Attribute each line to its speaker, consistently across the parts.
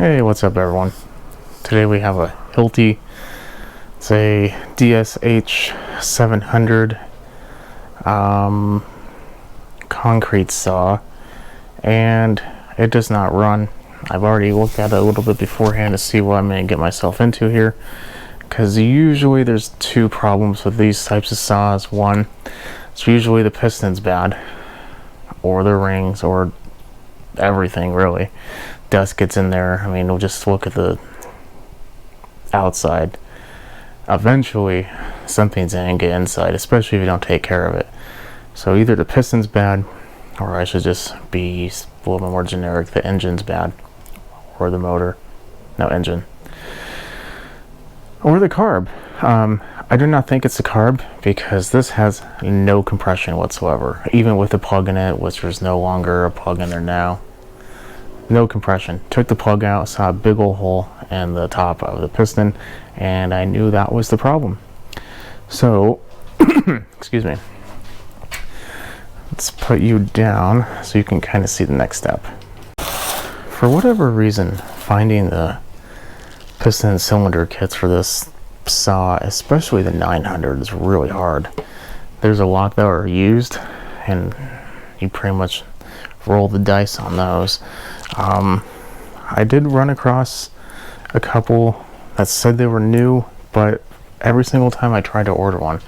Speaker 1: Hey, what's up everyone? Today we have a Hilti, it's a Disassembly 700 concrete saw, and it does not run. I've already looked at it a little bit beforehand to see what I'm going to get myself into here, because usually there's two problems with these types of saws. One, it's usually the piston's bad, or the rings, or everything really. Dust gets in there. I mean, we'll just look at the outside. Eventually something's gonna get inside, especially if you don't take care of it. So either the piston's bad, or I should just be a little bit more generic, the engine's bad, or the motor, no engine, or the carb. I do not think it's the carb, because this has no compression whatsoever, even with the plug in it, which there's no longer a plug in there now. No compression. Took the plug out, saw a big old hole in the top of the piston, and I knew that was the problem. So excuse me, let's put you down so you can kind of see the next step. For whatever reason, finding the piston and cylinder kits for this saw, especially the 900, is really hard. There's a lot that are used, and you pretty much roll the dice on those. I did run across a couple that said they were new, but every single time I tried to order one,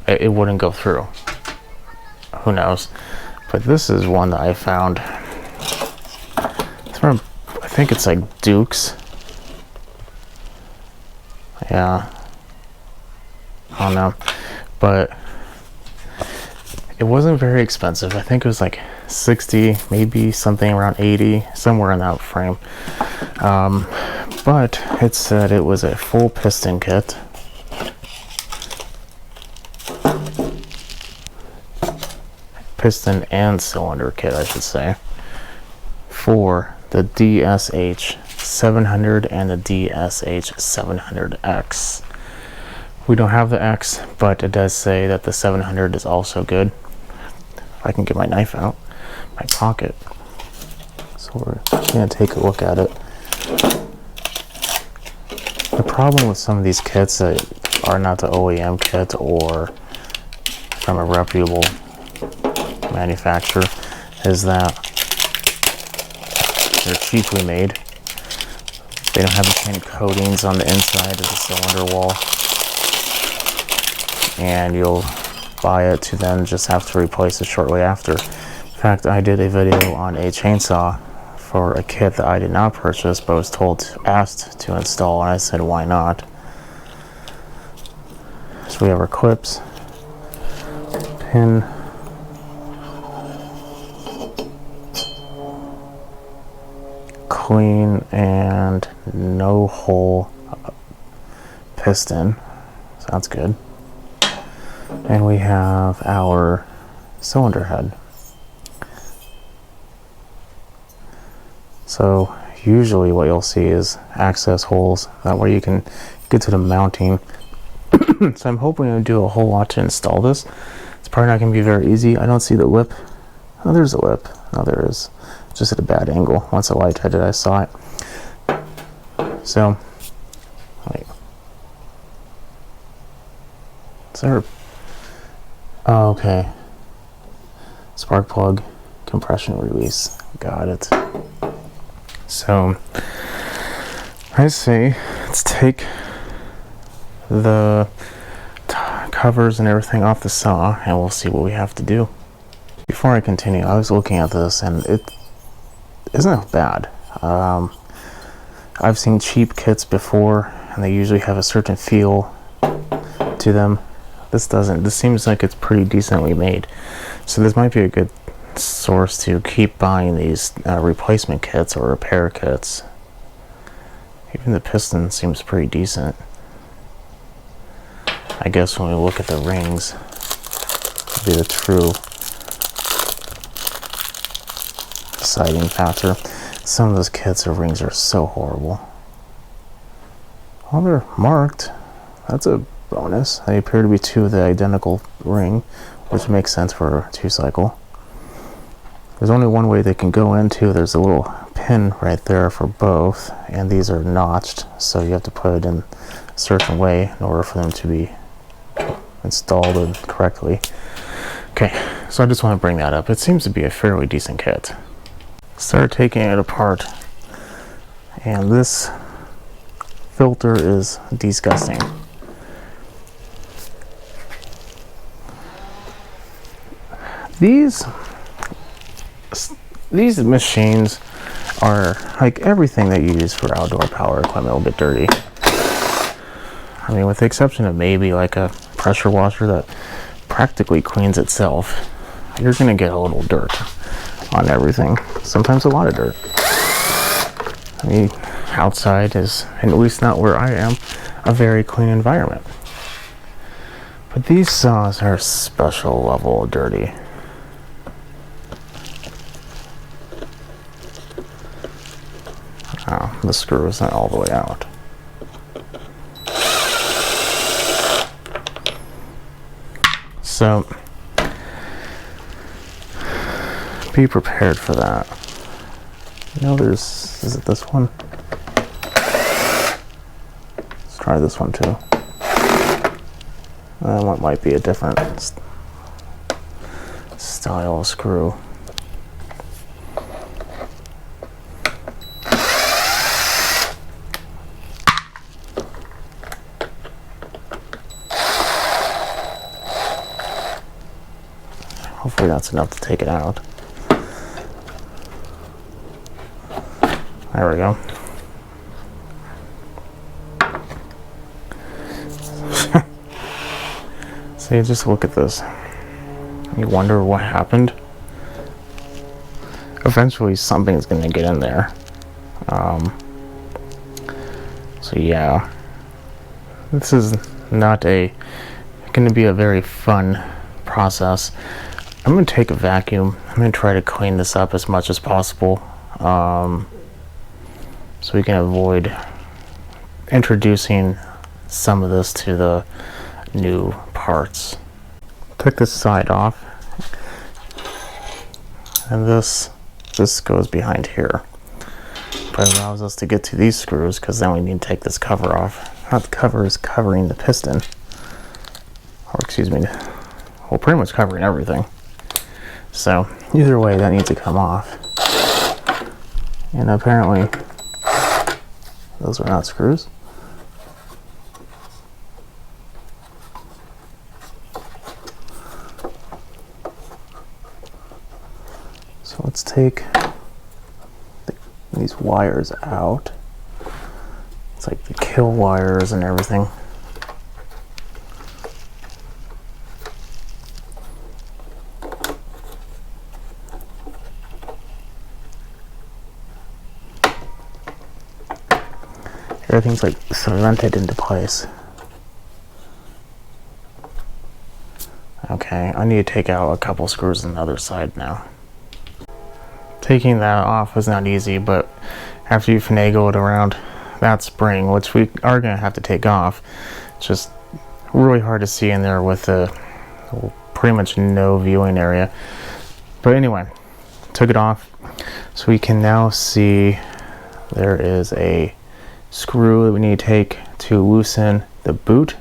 Speaker 1: it wouldn't go through. Who knows? But this is one that I found. It's from, I think it's like Duke's. Yeah. I don't know. But it wasn't very expensive. I think it was like 60, maybe something around 80, somewhere in that frame. But it said it was a full piston kit. Piston and cylinder kit, I should say, for the DSH-700 and the DSH-700X. We don't have the X, but it does say that the 700 is also good. If I can get my knife out my pocket, so we're gonna take a look at it. The problem with some of these kits that are not the OEM kit or from a reputable manufacturer is that they're cheaply made. They don't have the kind of coatings on the inside of the cylinder wall, and you'll buy it to then just have to replace it shortly after. In fact, I did a video on a chainsaw for a kit that I did not purchase, but was asked to install, and I said why not. So we have our clips, pin, clean and no hole piston, so that's good. And we have our cylinder head. So usually what you'll see is access holes, that way you can get to the mounting. So I'm hoping to do a whole lot to install this. It's probably not going to be very easy. I don't see the lip. Oh, there's a lip. No, there is. Just at a bad angle. Once the light hit it, I saw it. So, wait. Is there? Oh, okay. Spark plug, compression release. Got it. So, I say let's take the covers and everything off the saw, and we'll see what we have to do. Before I continue, I was looking at this, and it isn't bad. I've seen cheap kits before, and they usually have a certain feel to them. This doesn't. This seems like it's pretty decently made. So this might be a good source to keep buying these replacement kits or repair kits. Even the piston seems pretty decent. I guess when we look at the rings, it'll be the true deciding factor. Some of those kits or rings are so horrible. Well, they're marked. That's a bonus. They appear to be two of the identical ring, which makes sense for a 2-cycle. There's only one way they can go into. There's a little pin right there for both, and these are notched, so you have to put it in a certain way in order for them to be installed correctly. Okay, so I just want to bring that up. It seems to be a fairly decent kit. Start taking it apart, and this filter is disgusting. These machines are like everything that you use for outdoor power equipment will get dirty. I mean, with the exception of maybe like a pressure washer that practically cleans itself, you're gonna get a little dirt on everything. Sometimes a lot of dirt. I mean, outside is, and at least not where I am, a very clean environment. But these saws are a special level of dirty. Oh, the screw isn't all the way out. So, be prepared for that. No, is it this one? Let's try this one too. What might be a different style of screw. Hopefully that's enough to take it out. There we go. See, just look at this. You wonder what happened. Eventually something's gonna get in there. So yeah, this is not gonna be a very fun process. I'm going to take a vacuum. I'm going to try to clean this up as much as possible, so we can avoid introducing some of this to the new parts. Took this side off, and this goes behind here, but it allows us to get to these screws, because then we need to take this cover off. Not the cover is covering the piston, or excuse me, well, pretty much covering everything. So either way, that needs to come off. And apparently those are not screws. So let's take these wires out. It's like the kill wires and everything. Everything's like cemented into place. Okay, I need to take out a couple screws on the other side now. Taking that off was not easy, but after you finagle it around that spring, which we are going to have to take off, it's just really hard to see in there with pretty much no viewing area. But anyway, took it off, so we can now see there is a screw that we need to take to loosen the boot,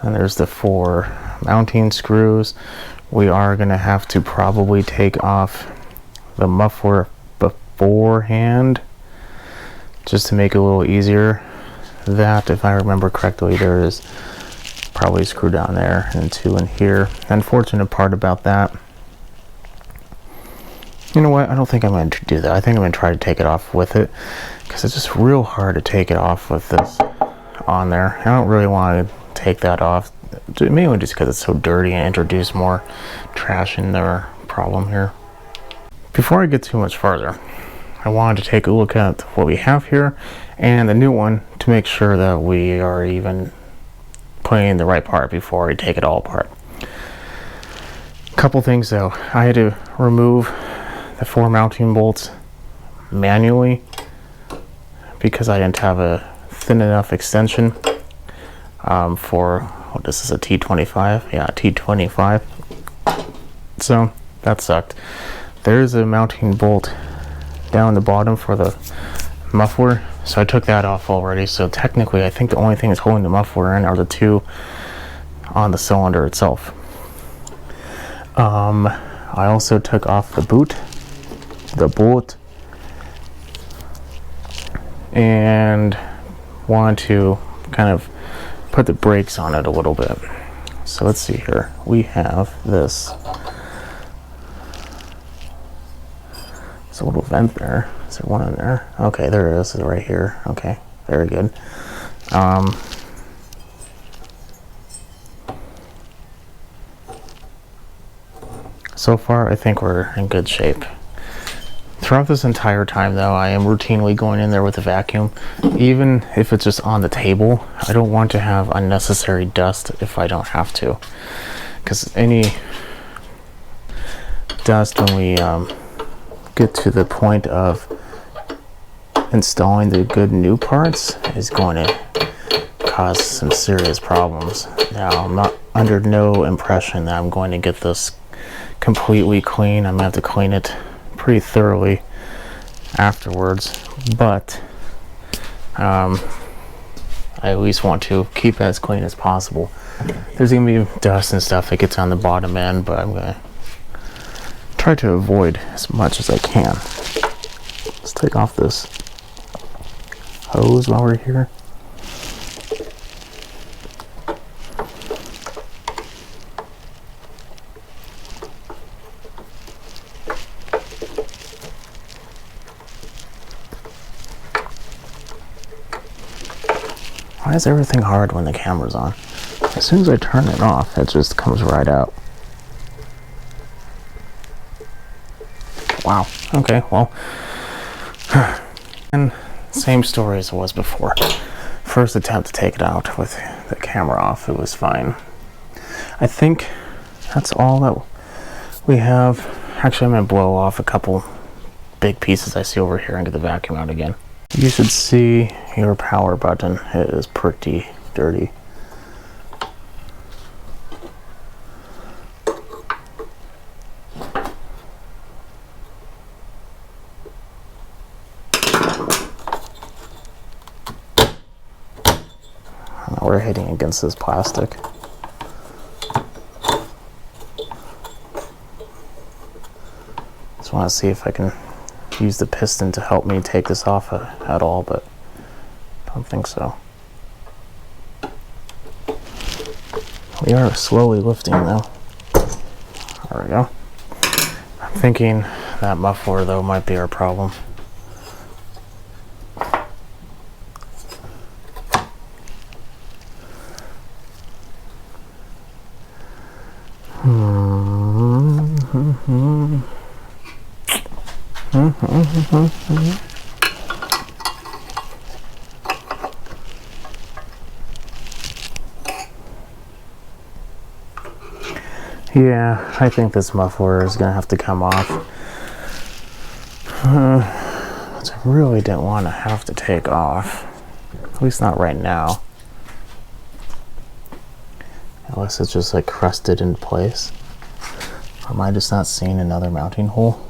Speaker 1: and there's the 4 mounting screws. We are going to have to probably take off the muffler beforehand just to make it a little easier. That, if I remember correctly, there is probably a screw down there and 2 in here. The unfortunate part about that, you know what, I don't think I'm going to do that. I think I'm going to try to take it off with it, because it's just real hard to take it off with this on there. I don't really want to take that off, mainly just because it's so dirty and introduce more trash in their problem here. Before I get too much further, I wanted to take a look at what we have here and the new one to make sure that we are even putting in the right part before we take it all apart. Couple things though, I had to remove the 4 mounting bolts manually because I didn't have a thin enough extension for, oh, this is a T25, yeah, T25, so that sucked. There's a mounting bolt down the bottom for the muffler, so I took that off already. So technically I think the only thing that's holding the muffler in are the two on the cylinder itself. I also took off the boot, the bolt, and wanted to kind of put the brakes on it a little bit. So let's see here. We have this. There's a little vent there. Is there one in there? Okay, there it is. It's right here. Okay, very good. So far, I think we're in good shape. Throughout this entire time, though, I am routinely going in there with a vacuum, even if it's just on the table. I don't want to have unnecessary dust if I don't have to, because any dust when we get to the point of installing the good new parts is going to cause some serious problems. Now, I'm not under no impression that I'm going to get this completely clean. I'm gonna have to clean it pretty thoroughly afterwards, but I at least want to keep it as clean as possible. There's gonna be dust and stuff that gets on the bottom end, but I'm gonna try to avoid as much as I can. Let's take off this hose while we're here. Why is everything hard when the camera's on? As soon as I turn it off, it just comes right out. Wow. Okay, well. And same story as it was before. First attempt to take it out with the camera off, it was fine. I think that's all that we have. Actually, I'm going to blow off a couple big pieces I see over here and get the vacuum out again. You should see your power button. It is pretty dirty. We're hitting against this plastic. Just want to see if I can use the piston to help me take this off at all, but I don't think so. We are slowly lifting though. There we go. I'm thinking that muffler though might be our problem. Yeah, I think this muffler is gonna have to come off. Which I really didn't want to have to take off. At least not right now. Unless it's just like crusted in place. Or am I just not seeing another mounting hole?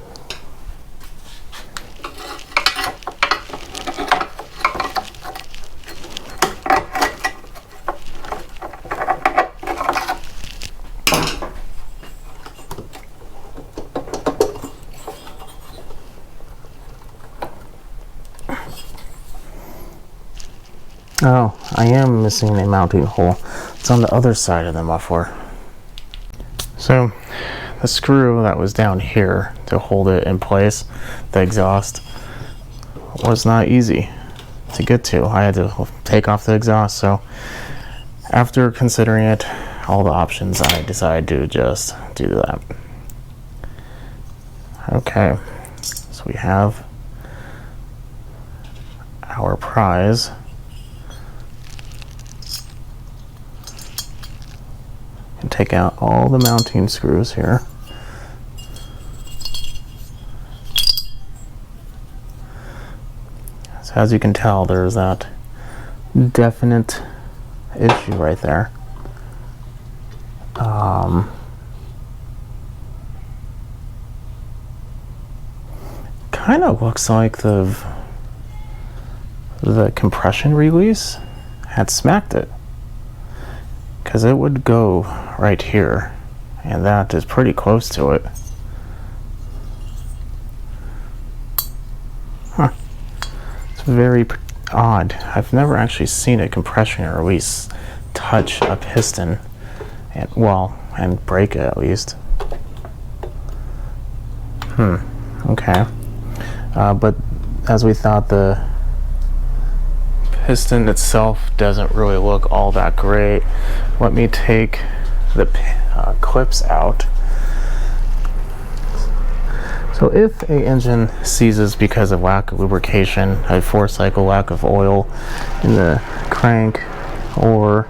Speaker 1: Oh, I am missing a mounting hole. It's on the other side of the muffler. So, the screw that was down here to hold it in place, the exhaust, was not easy to get to. I had to take off the exhaust, so after considering it, all the options, I decided to just do that. Okay, so we have our prize. And take out all the mounting screws here. So as you can tell, there's that definite issue right there. kind of looks like the compression release had smacked it, because it would go right here, and that is pretty close to it. Huh. It's very odd. I've never actually seen a compression release touch a piston and, well, and break it at least. Okay. But as we thought, the piston itself doesn't really look all that great. Let me take the clips out. So if an engine seizes because of lack of lubrication, a 4-cycle lack of oil in the crank, or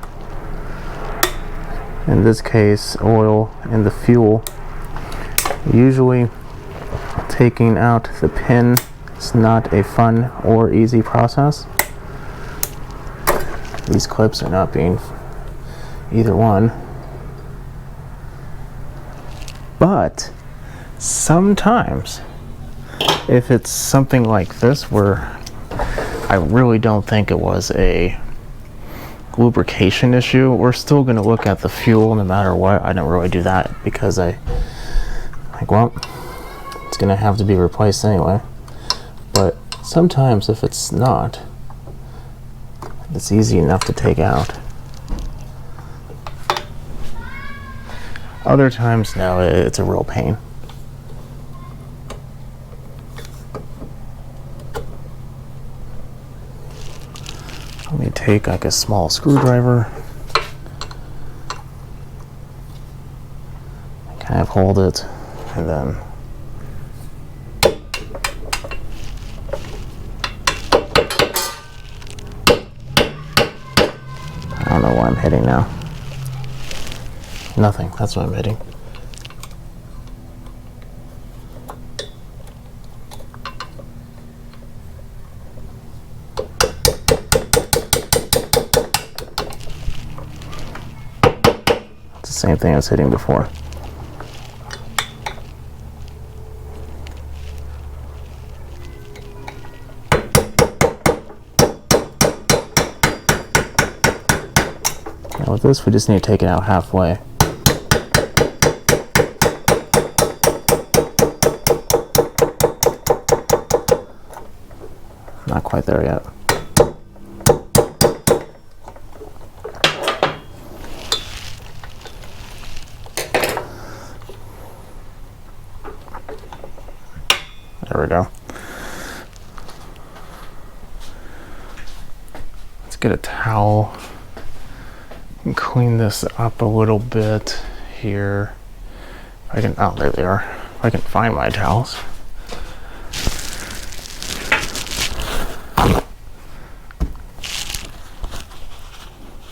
Speaker 1: in this case oil in the fuel, usually taking out the pin is not a fun or easy process. These clips are not being either one. But sometimes, if it's something like this where I really don't think it was a lubrication issue, we're still going to look at the fuel no matter what. I don't really do that because well, it's going to have to be replaced anyway. But sometimes if it's not, it's easy enough to take out. Other times, no, it's a real pain. Let me take like a small screwdriver, kind of hold it, and then I don't know what I'm hitting now. Nothing, that's what I'm hitting. It's the same thing I was hitting before. Now with this, we just need to take it out halfway. Not quite there yet. There we go. Let's get a towel and clean this up a little bit here. Oh, there they are. If I can find my towels.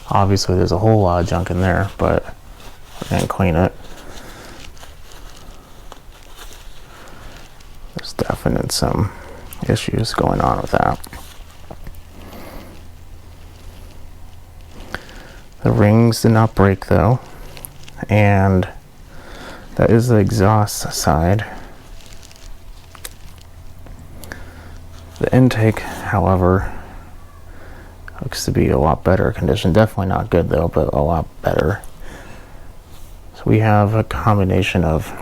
Speaker 1: Obviously there's a whole lot of junk in there, but we're going to clean it. There's definitely some issues going on with that. The rings did not break though, and that is the exhaust side. The intake, however, looks to be a lot better condition. Definitely not good though, but a lot better. So we have a combination of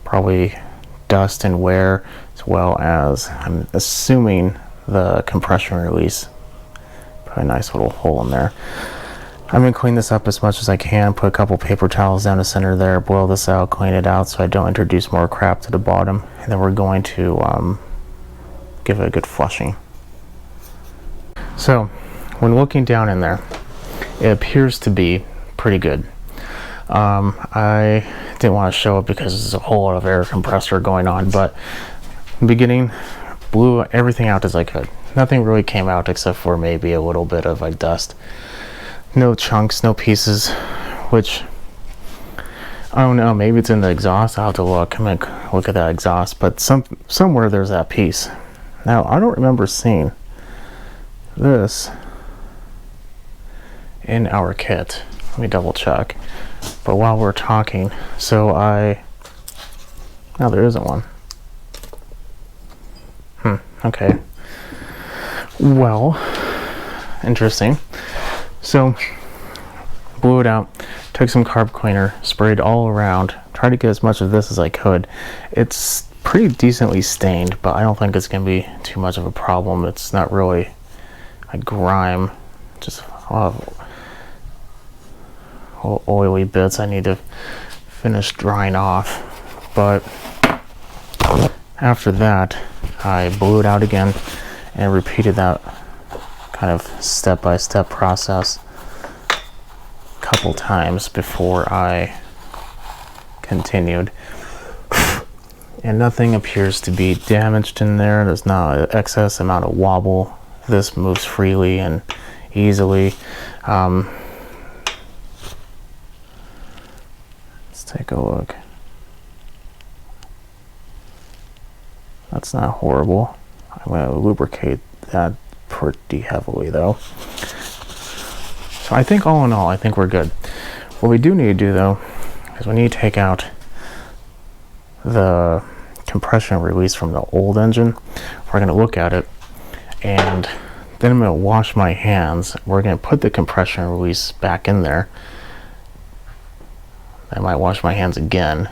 Speaker 1: probably dust and wear, as well as, I'm assuming, the compression release. Put a nice little hole in there. I'm going to clean this up as much as I can, put a couple paper towels down the center there, boil this out, clean it out so I don't introduce more crap to the bottom, and then we're going to give it a good flushing. So when looking down in there, it appears to be pretty good. I didn't want to show it because there's a whole lot of air compressor going on, but in the beginning, blew everything out as I could. Nothing really came out except for maybe a little bit of like dust. No chunks, no pieces, which I don't know, maybe it's in the exhaust. I'll have to look. I'm gonna look at that exhaust, but somewhere there's that piece. Now I don't remember seeing this in our kit. Let me double check. But while we're talking, so I No, there isn't one. Okay. Well, interesting. So, blew it out, took some carb cleaner, sprayed all around, tried to get as much of this as I could. It's pretty decently stained, but I don't think it's going to be too much of a problem. It's not really a grime, just a lot of oily bits I need to finish drying off. But after that, I blew it out again and repeated that kind of step-by-step process a couple times before I continued. And nothing appears to be damaged in there. There's not an excess amount of wobble. This moves freely and easily. Let's take a look. That's not horrible. I'm going to lubricate that pretty heavily though. So I think all in all, I think we're good. What we do need to do though, is we need to take out the compression release from the old engine. We're going to look at it, and then I'm going to wash my hands. We're going to put the compression release back in there. I might wash my hands again,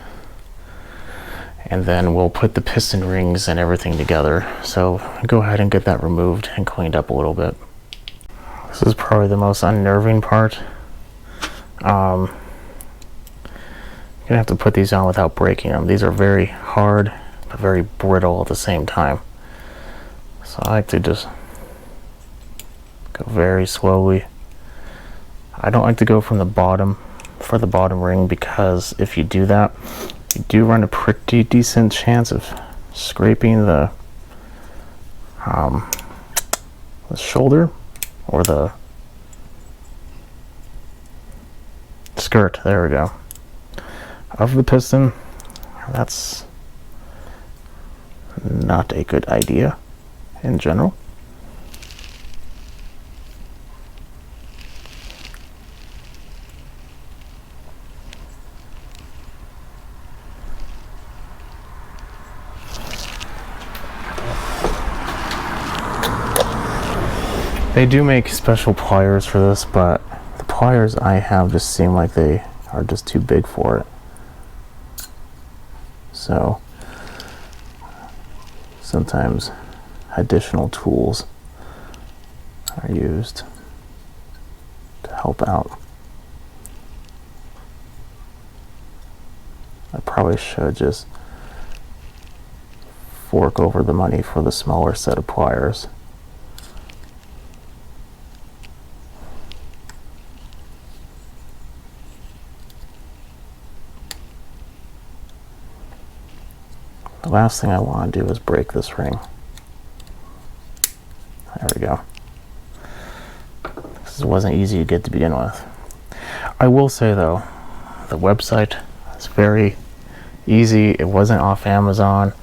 Speaker 1: and then we'll put the piston rings and everything together. So go ahead and get that removed and cleaned up a little bit. This is probably the most unnerving part. You're gonna have to put these on without breaking them. These are very hard but very brittle at the same time. So I like to just go very slowly. I don't like to go from the bottom for the bottom ring, because if you do that, you do run a pretty decent chance of scraping the shoulder or the skirt, there we go, of the piston. That's not a good idea in general. They do make special pliers for this, but the pliers I have just seem like they are just too big for it. So sometimes additional tools are used to help out. I probably should just fork over the money for the smaller set of pliers. The last thing I want to do is break this ring. There we go. This wasn't easy to get to begin with. I will say though, the website is very easy. It wasn't off Amazon.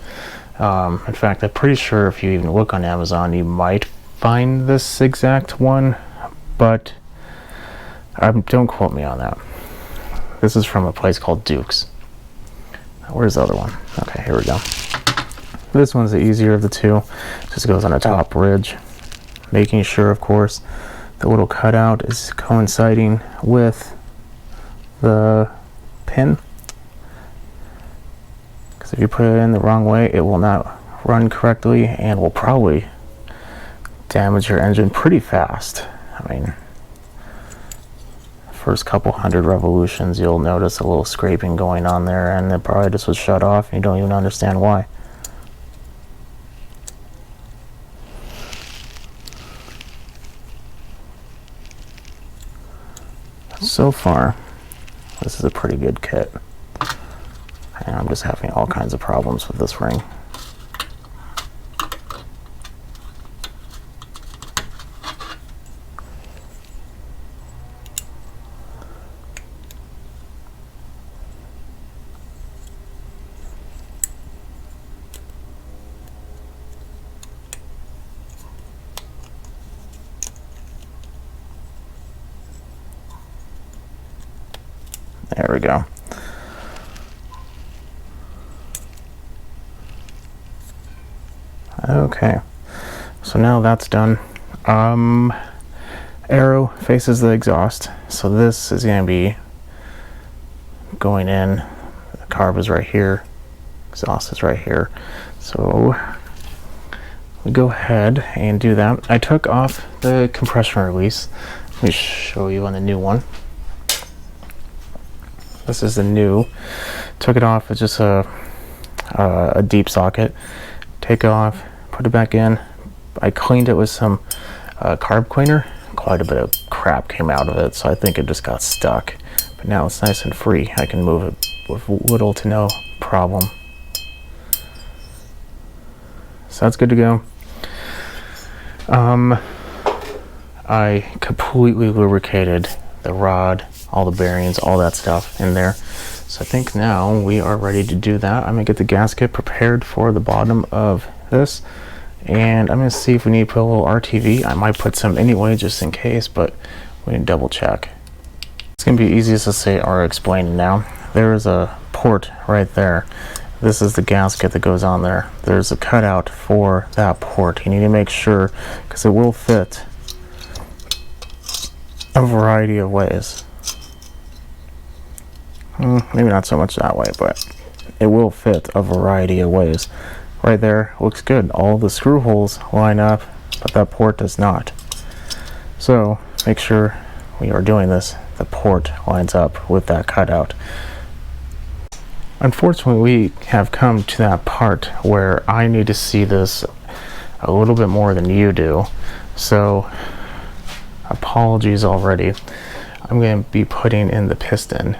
Speaker 1: In fact, I'm pretty sure if you even look on Amazon, you might find this exact one, but don't quote me on that. This is from a place called Duke's. Where's the other one? Okay, here we go. This one's the easier of the two. Just goes on a top ridge, making sure, of course, the little cutout is coinciding with the pin. Because if you put it in the wrong way, it will not run correctly and will probably damage your engine pretty fast. I mean, first couple hundred revolutions, you'll notice a little scraping going on there, and it probably just was shut off and you don't even understand why. So far, this is a pretty good kit, and I'm just having all kinds of problems with this ring. There we go. Okay, so now that's done. Arrow faces the exhaust, so this is going to be going in. The carb is right here, exhaust is right here. So we go ahead and do that. I took off the compression release. Let me show you on the new one. This is the new. Took it off. It's just a deep socket. Take it off, put it back in. I cleaned it with some carb cleaner. Quite a bit of crap came out of it, so I think it just got stuck. But now it's nice and free. I can move it with little to no problem. So that's good to go. I completely lubricated the rod, all the bearings, all that stuff in there. So I think now we are ready to do that. I'm gonna get the gasket prepared for the bottom of this, and I'm gonna see if we need to put a little RTV. I might put some anyway just in case, but we can double check. It's gonna be easiest to say or explain now. There is a port right there. This is the gasket that goes on there. There's a cutout for that port. You need to make sure, because it will fit a variety of ways. Maybe not so much that way, but it will fit a variety of ways. Right there looks good. All the screw holes line up, but that port does not. So make sure when you are doing this, the port lines up with that cutout. Unfortunately, we have come to that part where I need to see this a little bit more than you do. So apologies already. I'm going to be putting in the piston.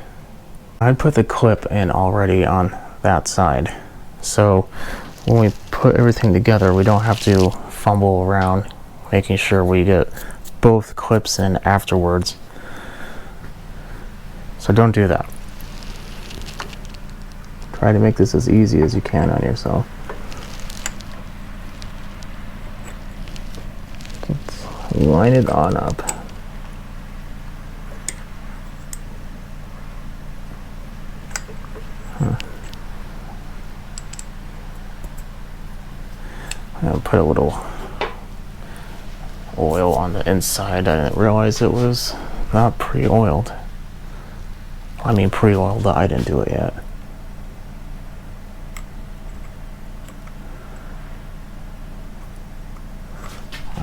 Speaker 1: I put the clip in already on that side. So when we put everything together, we don't have to fumble around making sure we get both clips in afterwards. So don't do that. Try to make this as easy as you can on yourself. Let's line it on up. I'm gonna put a little oil on the inside. I didn't realize it was not pre-oiled. I mean pre-oiled, I didn't do it yet.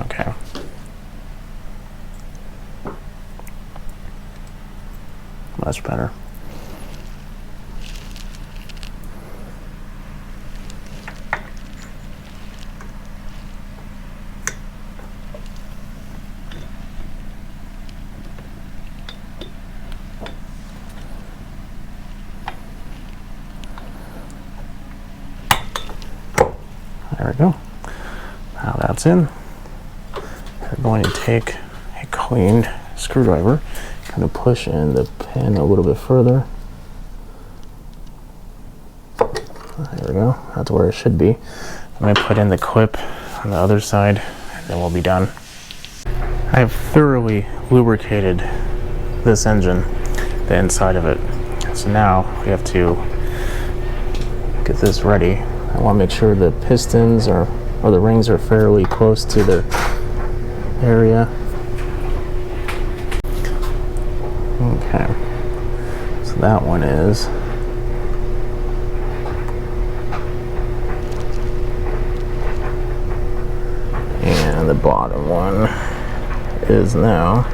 Speaker 1: Okay. Much better. There we go. Now that's in. We're going to take a cleaned screwdriver, kind of push in the pin a little bit further. There we go. That's where it should be. I'm going to put in the clip on the other side, and then we'll be done. I have thoroughly lubricated this engine, the inside of it. So now we have to get this ready. I want to make sure the pistons or the rings are fairly close to their area. Okay, so that one is. And the bottom one is now.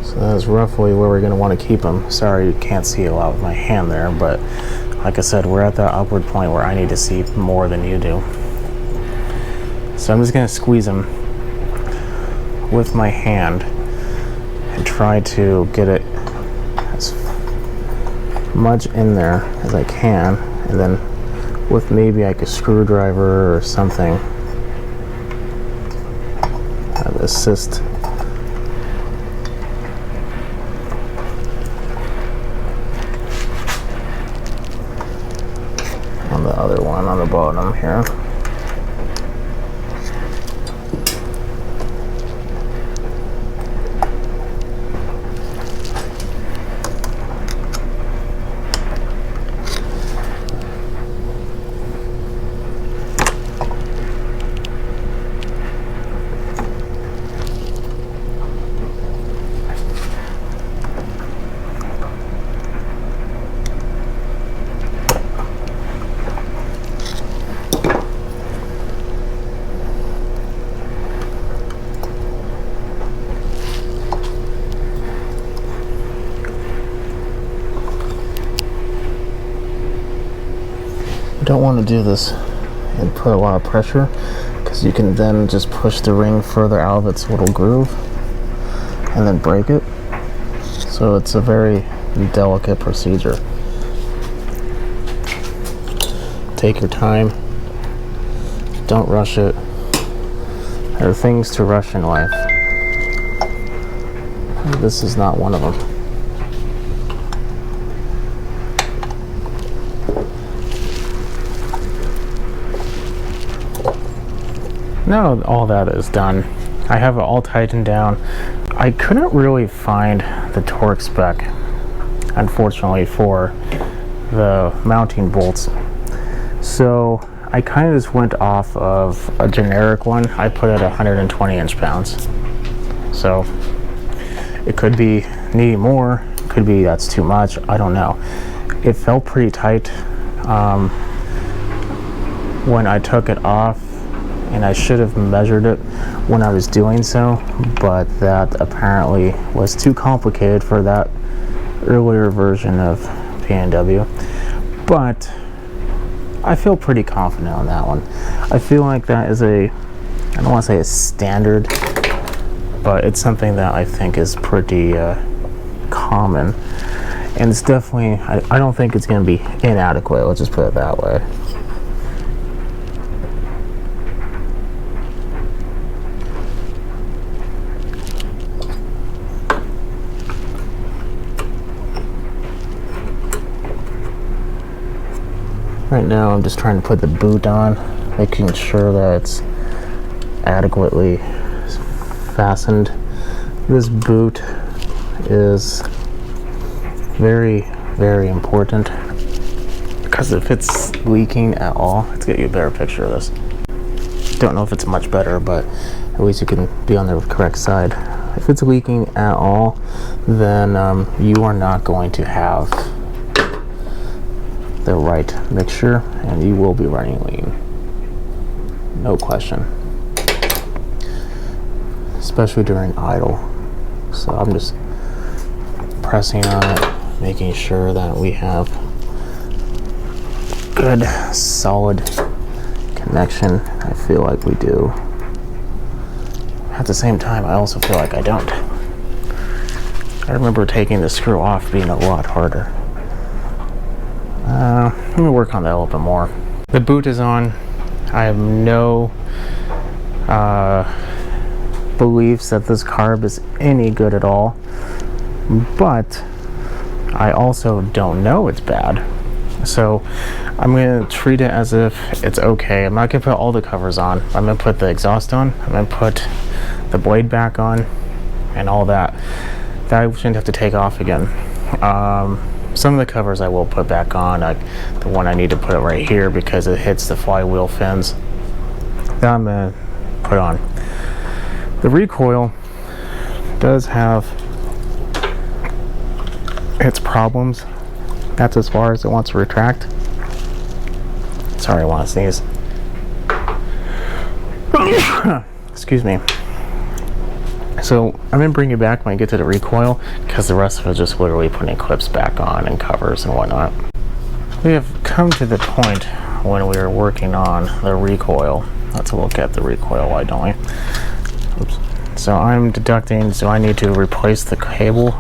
Speaker 1: So that's roughly where we're going to want to keep them. Sorry you can't see a lot with my hand there, but like I said, we're at that upward point where I need to see more than you do. So I'm just going to squeeze them with my hand and try to get it as much in there as I can, and then with maybe like a screwdriver or something assist. On the other one on the bottom here. You don't want to do this and put a lot of pressure, because you can then just push the ring further out of its little groove and then break it. So it's a very delicate procedure. Take your time. Don't rush it. There are things to rush in life. This is not one of them. Now all that is done, I have it all tightened down. I couldn't really find the torque spec, unfortunately, for the mounting bolts. So I kind of just went off of a generic one. I put it at 120 inch-pounds. So it could be needing more, could be that's too much, I don't know. It felt pretty tight when I took it off, and I should have measured it when I was doing so, but that apparently was too complicated for that earlier version of P&W. But I feel pretty confident on that one. I feel like that is I don't want to say a standard, but it's something that I think is pretty common. And it's definitely, I don't think it's going to be inadequate, let's just put it that way. Right now I'm just trying to put the boot on, making sure that it's adequately fastened. This boot is very, very important, because if it's leaking at all, let's get you a better picture of this. Don't know if it's much better, but at least you can be on the correct side. If it's leaking at all, then you are not going to have the right mixture, and you will be running lean, no question, especially during idle. So I'm just pressing on it, making sure that we have good solid connection. I feel like we do. At the same time, I also feel like I don't. I remember taking the screw off being a lot harder. Let me work on that a little bit more. The boot is on. I have no beliefs that this carb is any good at all, but I also don't know it's bad. So I'm going to treat it as if it's okay. I'm not going to put all the covers on. I'm going to put the exhaust on. I'm going to put the blade back on and all that. That I shouldn't have to take off again. Some of the covers I will put back on, like the one I need to put it right here because it hits the flywheel fins. That I'm going to put on. The Recoil does have its problems. That's as far as it wants to retract. Sorry, I want to sneeze. Excuse me. So I'm going to bring you back when I get to the Recoil, because the rest of it is just literally putting clips back on and covers and whatnot. We have come to the point when we are working on the Recoil. Let's look at the Recoil, why don't we? Oops. So I'm deducting, do I need to replace the cable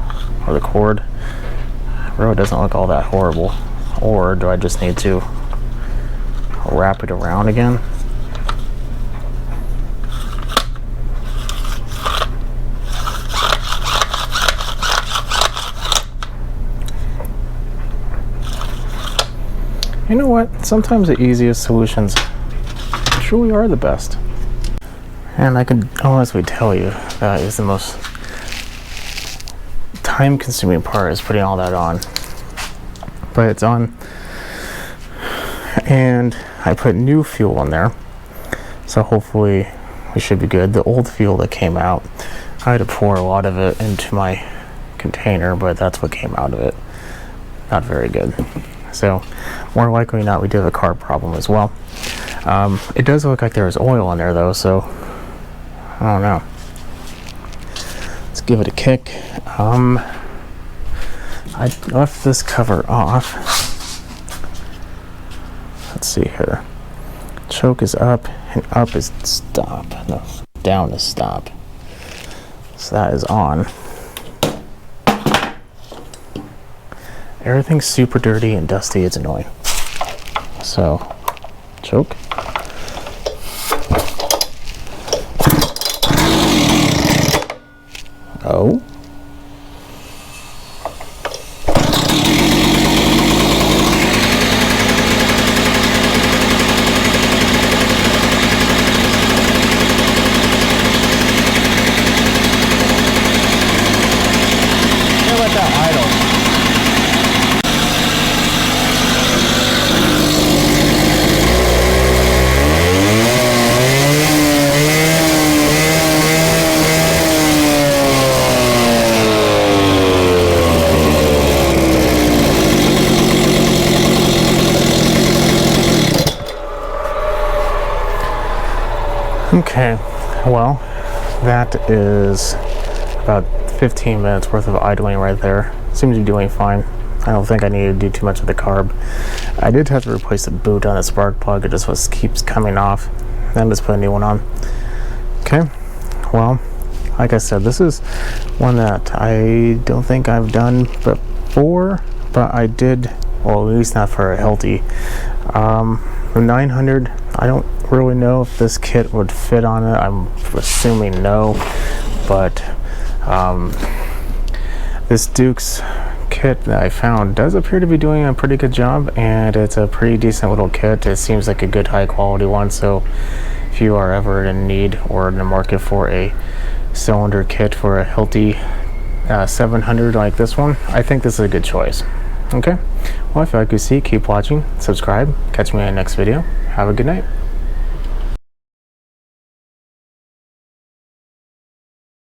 Speaker 1: or the cord? It really doesn't look all that horrible. Or do I just need to wrap it around again? You know what? Sometimes the easiest solutions truly are the best. And I can honestly tell you that is the most time-consuming part, is putting all that on. But it's on. And I put new fuel in there. So hopefully we should be good. The old fuel that came out, I had to pour a lot of it into my container, but that's what came out of it. Not very good. So more likely not, we do have a carb problem as well. It does look like there's oil in there though, so I don't know. Let's give it a kick. I left this cover off. Let's see here. Choke is up, and up is stop. No, down is stop. So that is on. Everything's super dirty and dusty. It's annoying. So, choke. Oh. Okay, well, that is about 15 minutes worth of idling right there. Seems to be doing fine. I don't think I need to do too much with the carb. I did have to replace the boot on the spark plug. It just keeps coming off. Then just put a new one on. Okay, well, like I said, this is one that I don't think I've done before, but I did, well, at least not for a Hilti. The 900, I don't really know if this kit would fit on it. I'm assuming no, but this Duke's kit that I found does appear to be doing a pretty good job, and it's a pretty decent little kit. It seems like a good high quality one, so if you are ever in need or in the market for a cylinder kit for a Hilti-700 like this one, I think this is a good choice. Okay, well, if you like to see, keep watching, subscribe, catch me in the next video. Have a good night.